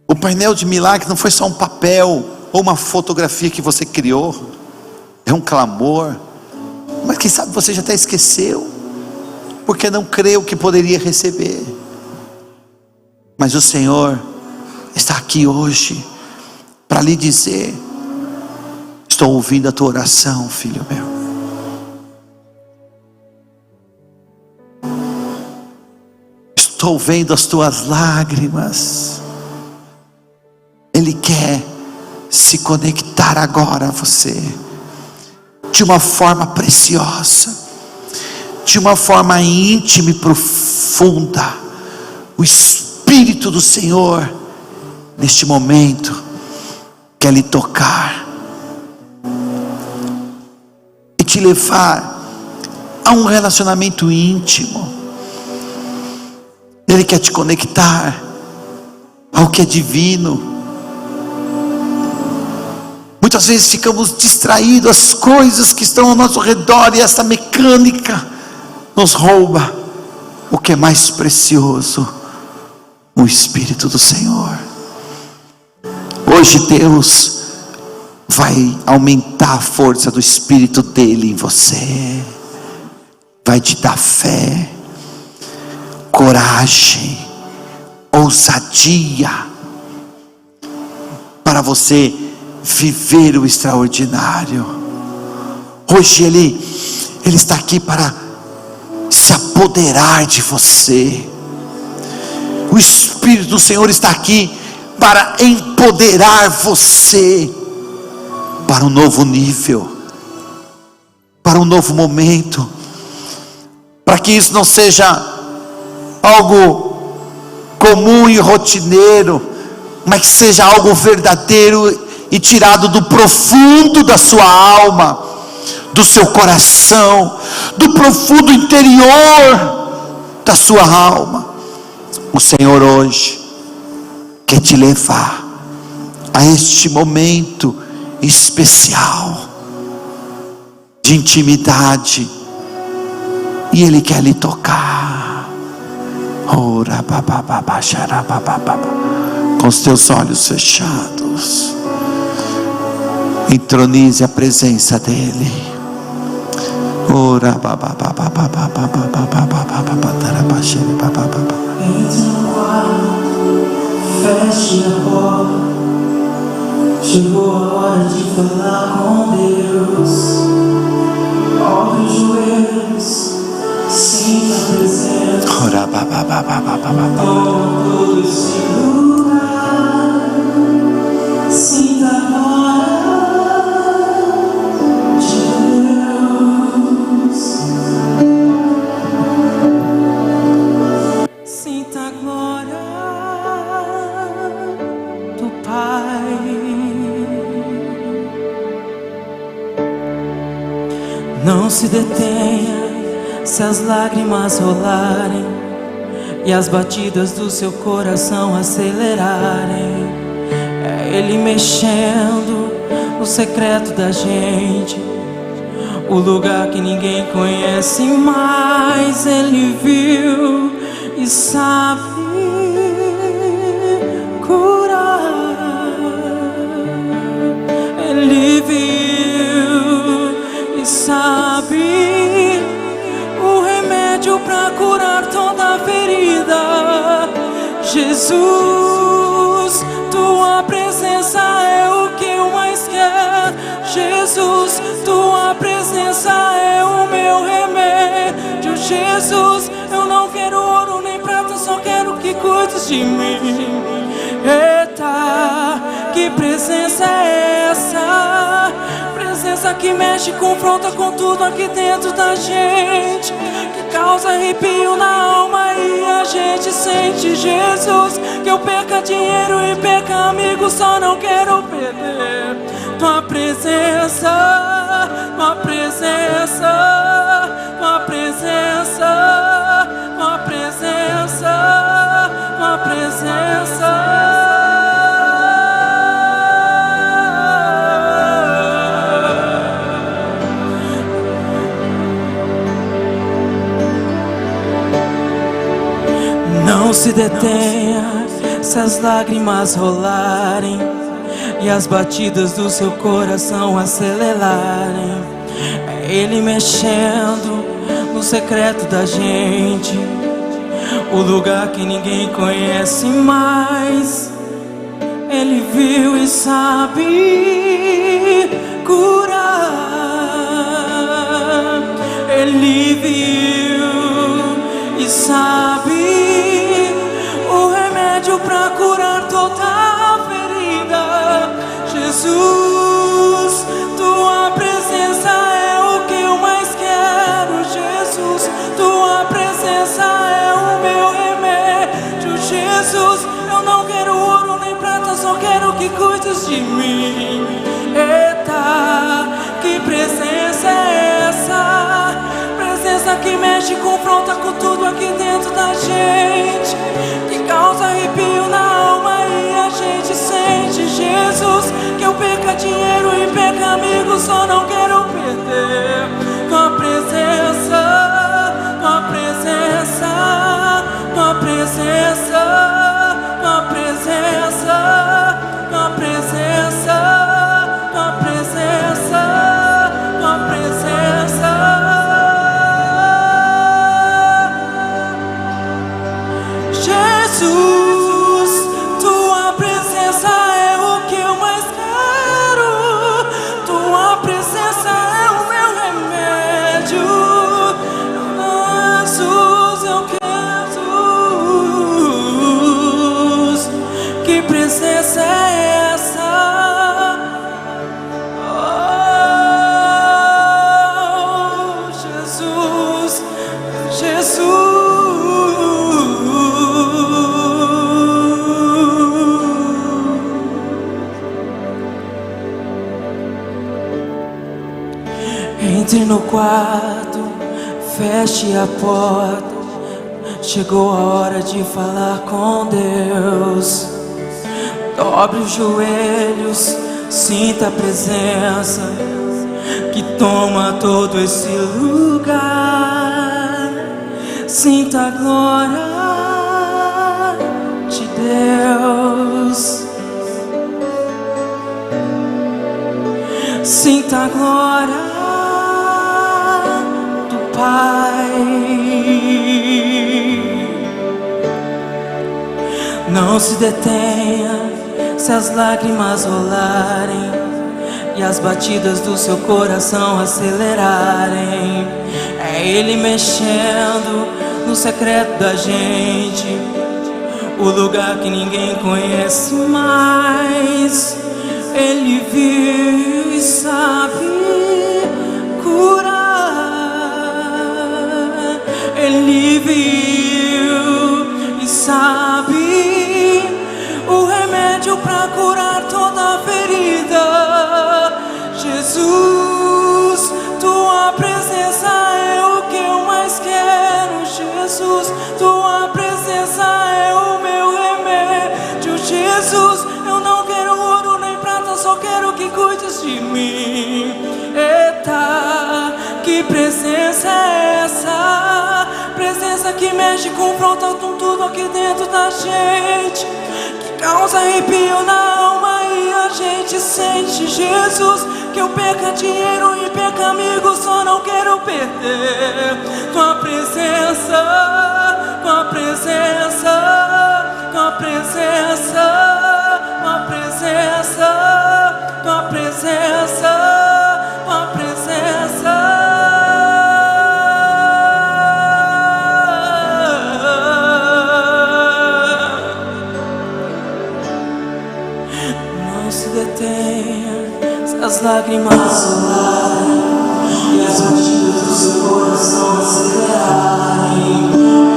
O painel de milagre não foi só um papel ou uma fotografia que você criou, é um clamor. Mas quem sabe você já até esqueceu, porque não creu que poderia receber. Mas o Senhor está aqui hoje para lhe dizer: estou ouvindo a tua oração, filho meu. Estou vendo as tuas lágrimas. Ele quer se conectar agora a você de uma forma preciosa, de uma forma íntima e profunda. O Espírito do Senhor neste momento quer lhe tocar e te levar a um relacionamento íntimo. Ele quer te conectar ao que é divino. Muitas vezes ficamos distraídos às coisas que estão ao nosso redor, e essa mecânica nos rouba o que é mais precioso: o Espírito do Senhor. Hoje Deus vai aumentar a força do Espírito dele em você, vai te dar fé, coragem, ousadia, para você viver o extraordinário. Hoje Ele está aqui para se apoderar de você. O Espírito do Senhor está aqui para empoderar você para um novo nível, para um novo momento, para que isso não seja algo comum e rotineiro, mas que seja algo verdadeiro e tirado do profundo da sua alma, do seu coração, do profundo interior da sua alma. O Senhor hoje quer te levar a este momento especial de intimidade, e Ele quer lhe tocar. Ora, com os teus olhos fechados, entronize a presença dEle. Ora, entre no quarto, feche a porta. Chegou a hora de falar com Deus. Dobre os joelhos, sinta a presença. Toma todo esse lugar. Sinta a glória de Deus. Sinta a glória do Pai. Não se detenha se as lágrimas rolarem e as batidas do seu coração acelerarem. É Ele mexendo no secreto da gente, o lugar que ninguém conhece, mas Ele viu e sabe curar. Ele viu e sabe o remédio para curar toda ferida. Jesus, tua presença é o que eu mais quero. Jesus, tua presença presença é o meu remédio, Jesus. Eu não quero ouro nem prata, só quero que cuides de mim. Eita, que presença é essa? Presença que mexe, confronta com tudo aqui dentro da gente, que causa arrepio na alma e a gente sente, Jesus. Que eu perca dinheiro e perca amigos, só não quero perder tua presença, tua presença, tua presença, tua presença, tua presença. Não se detenha se as lágrimas rolarem e as batidas do seu coração acelerarem. É Ele mexendo no secreto da gente, o lugar que ninguém conhece mais. Ele viu e sabe curar. Ele viu e sabe o remédio pra curar toda a ferida. Jesus, tua presença é o que eu mais quero. Jesus, tua presença é o meu remédio. Jesus, eu não quero ouro nem prata, só quero que cuides de mim. Eita, que presença é essa? Presença que mexe, confronta com tudo aqui dentro da gente, que causa arrepio na alma e a gente sente, Jesus. Que eu perca dinheiro e perca amigos, só não quero perder tua presença, tua presença, tua presença, tua presença, tua presença, tua presença, tua presença. Jesus, tua presença é o que eu mais quero. Tua presença é o meu remédio. Jesus, eu quero. Jesus, que presença é essa? Oh, Jesus, Jesus. Entre no quarto, feche a porta. Chegou a hora de falar com Deus. Dobre os joelhos, sinta a presença que toma todo esse lugar. Sinta a glória de Deus. Sinta a glória do Pai. Não se detenha se as lágrimas rolarem e as batidas do seu coração acelerarem. É Ele mexendo no secreto da gente, o lugar que ninguém conhece mais. Ele viu e sabe curar. Ele viu e sabe o remédio pra curar toda a ferida. Jesus, tua presença é o que eu mais quero. Jesus, tua presença é o meu remédio. Jesus, eu não quero ouro nem prata, só quero que cuides de mim. Eita, que presença é essa? Presença que mexe, confronta com tudo aqui dentro da gente, que causa arrepio na alma e a gente sente, Jesus. Que eu perca dinheiro e perca amigos, só não quero perder tua presença, tua presença, tua presença, tua presença, tua presença, tua presença. as lágrimas rolarem e as batidas do seu coração acelerarem,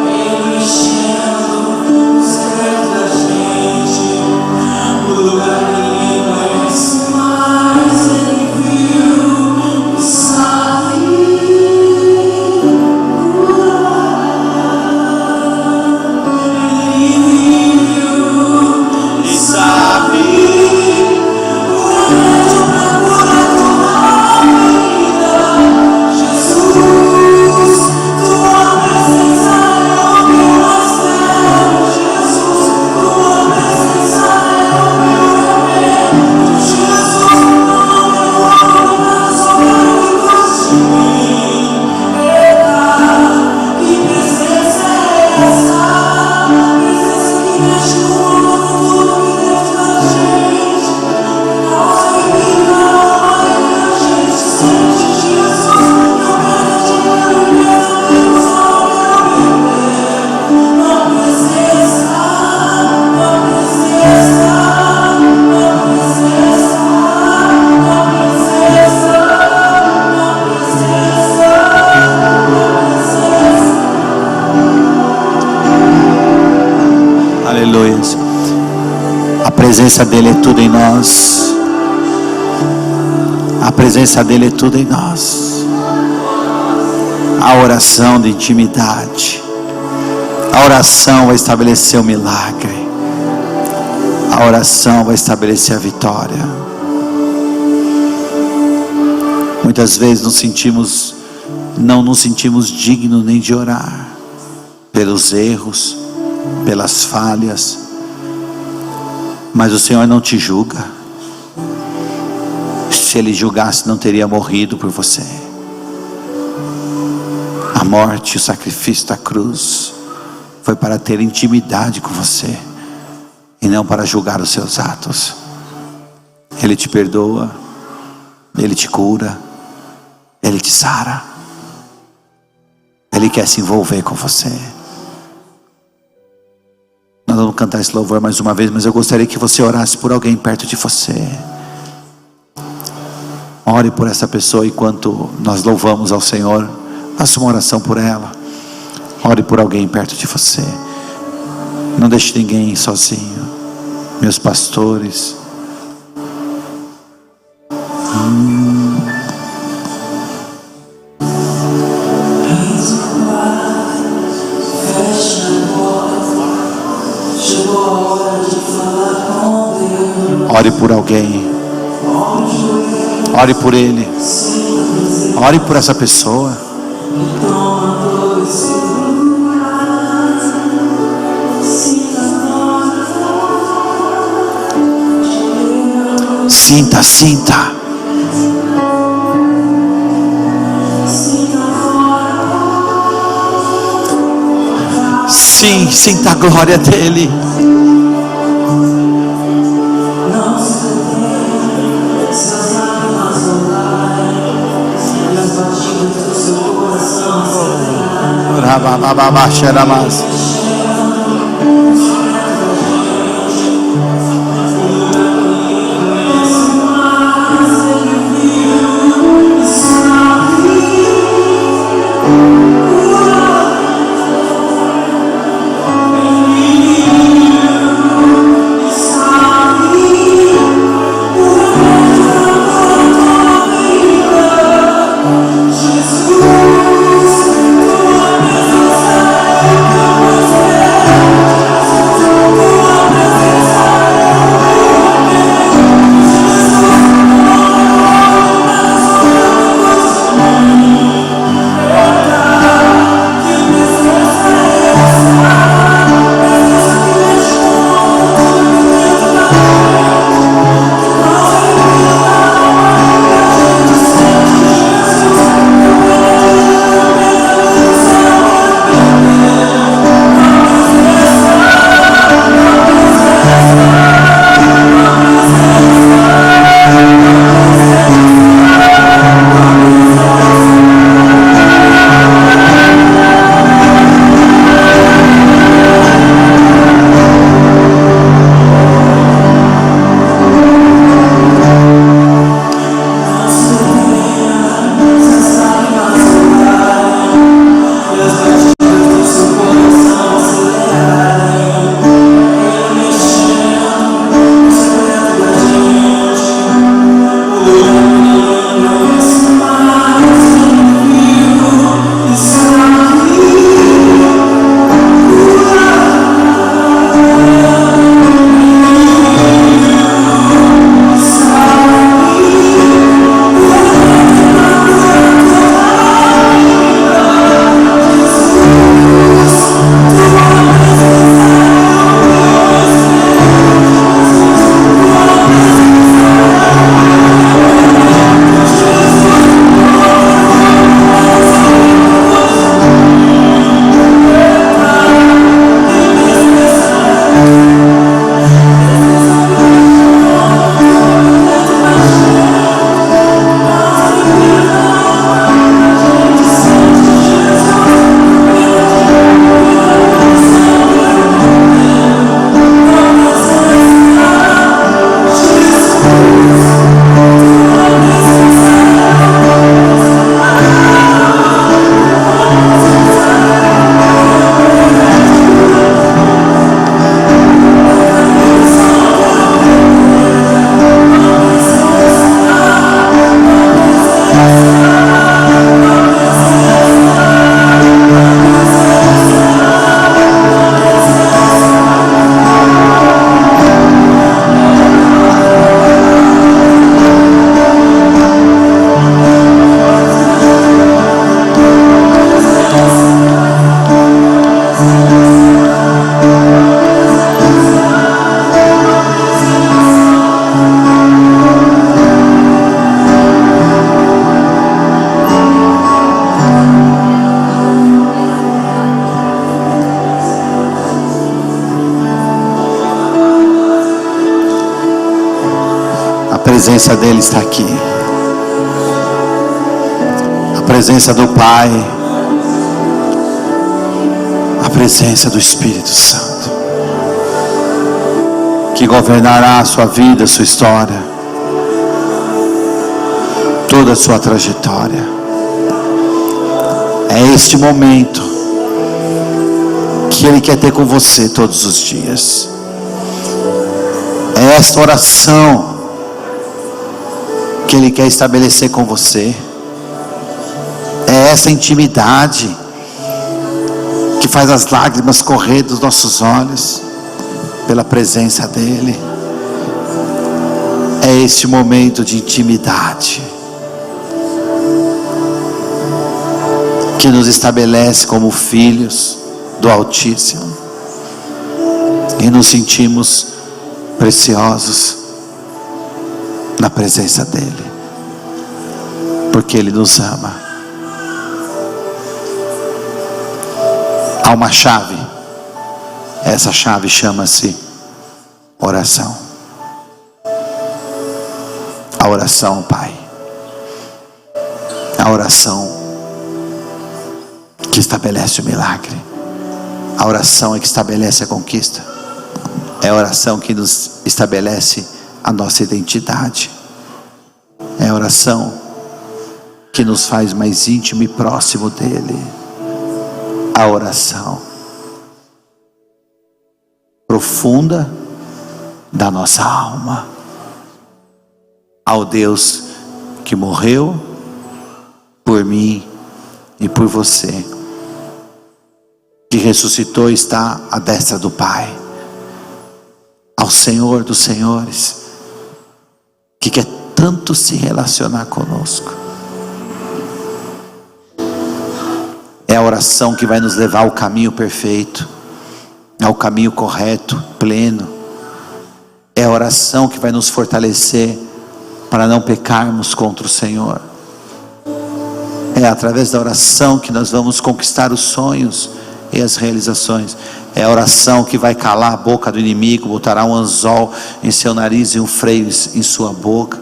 Ele mexendo no secreto da gente, no lugar que ninguém conhece mais. Ele viu e sabe. A presença dele é tudo em nós. A presença dele é tudo em nós. A oração de intimidade. A oração vai estabelecer o milagre. A oração vai estabelecer a vitória. Muitas vezes não nos sentimos dignos nem de orar, pelos erros, pelas falhas. Mas o Senhor não te julga. Se Ele julgasse, não teria morrido por você. A morte, o sacrifício da cruz foi para ter intimidade com você e não para julgar os seus atos. Ele te perdoa, Ele te cura, Ele te sara. Ele quer se envolver com você. Nós vamos cantar esse louvor mais uma vez, mas eu gostaria que você orasse por alguém perto de você. Ore por essa pessoa enquanto nós louvamos ao Senhor. Faça uma oração por ela. Ore por alguém perto de você. Não deixe ninguém sozinho. Meus pastores. Ore por alguém. Ore por ele. Ore por essa pessoa. Sinta, sinta. Sim, sinta a glória dele. Jesus, tua presença é o que eu mais presença dele está aqui. A presença do Pai, a presença do Espírito Santo, que governará a sua vida, a sua história, toda a sua trajetória. É este momento que Ele quer ter com você todos os dias. É esta oração que Ele quer estabelecer com você. É essa intimidade que faz as lágrimas correr dos nossos olhos pela presença dEle. É este momento de intimidade que nos estabelece como filhos do Altíssimo, e nos sentimos preciosos na presença dEle, porque Ele nos ama. Há uma chave, essa chave chama-se oração. A oração, Pai, a oração que estabelece o milagre. A oração é que estabelece a conquista. É a oração que nos estabelece a nossa identidade. É a oração que nos faz mais íntimo e próximo dEle. A oração profunda da nossa alma ao Deus que morreu por mim e por você, que ressuscitou e está à destra do Pai, ao Senhor dos Senhores, que quer tanto se relacionar conosco. É a oração que vai nos levar ao caminho perfeito, ao caminho correto, pleno. É a oração que vai nos fortalecer para não pecarmos contra o Senhor. É através da oração que nós vamos conquistar os sonhos e as realizações. É a oração que vai calar a boca do inimigo, botará um anzol em seu nariz e um freio em sua boca,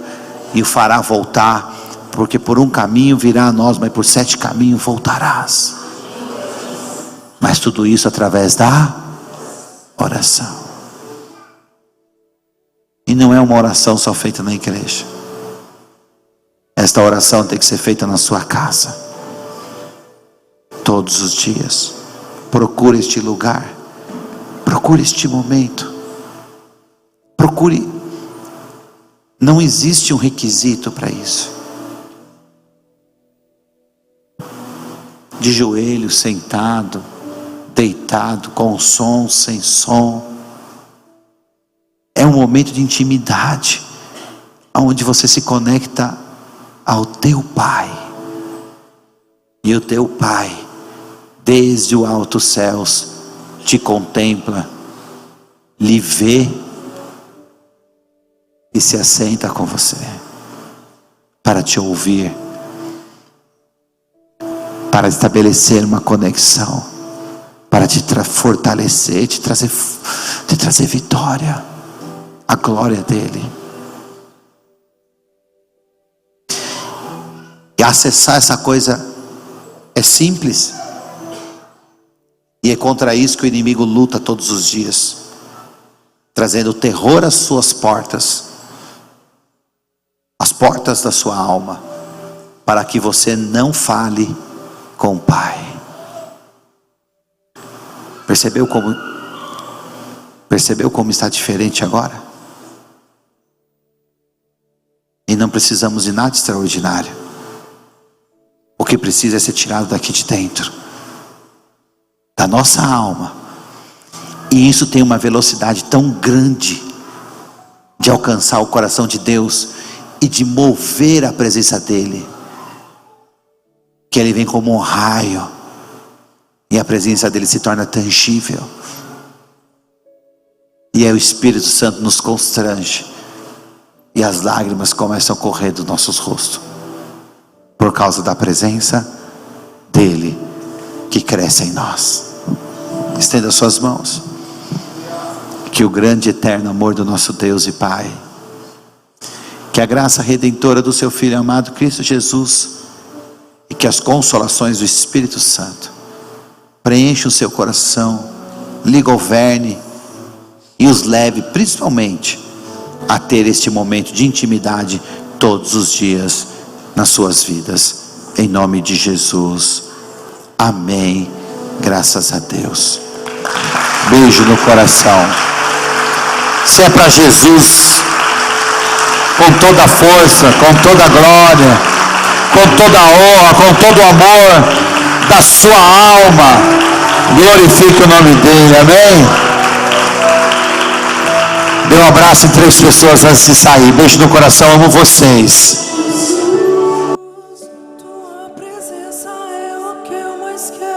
e o fará voltar, porque por um caminho virá a nós, mas por 7 caminhos voltarás. Mas tudo isso através da oração. E não é uma oração só feita na igreja. Esta oração tem que ser feita na sua casa, todos os dias. Procure este lugar, procure este momento, procure. Não existe um requisito para isso. De joelho, sentado, deitado, com som, sem som. É um momento de intimidade, onde você se conecta ao teu Pai, e o teu Pai, desde o alto céus, te contempla, lhe vê e se assenta com você para te ouvir, para estabelecer uma conexão, para te fortalecer, te trazer vitória, a glória dele. E acessar essa coisa é simples, e é contra isso que o inimigo luta todos os dias, trazendo terror às suas portas, as portas da sua alma, para que você não fale com o Pai. Percebeu como está diferente agora? E não precisamos de nada extraordinário. O que precisa é ser tirado daqui de dentro, da nossa alma. E isso tem uma velocidade tão grande de alcançar o coração de Deus e de mover a presença dele, que ele vem como um raio, e a presença dele se torna tangível, e aí o Espírito Santo nos constrange, e as lágrimas começam a correr dos nossos rostos, por causa da presença dele que cresce em nós. Estenda suas mãos. Que o grande e eterno amor do nosso Deus e Pai, que a graça redentora do seu Filho amado Cristo Jesus e que as consolações do Espírito Santo preencham o seu coração, lhe governe e os leve principalmente a ter este momento de intimidade todos os dias nas suas vidas, em nome de Jesus, amém, graças a Deus. Beijo no coração. Se é para Jesus, com toda a força, com toda a glória, com toda a honra, com todo o amor da sua alma, glorifique o nome dele, amém? Dê um abraço em 3 pessoas antes de sair. Beijo no coração, amo vocês. Tua presença é o que eu mais quero.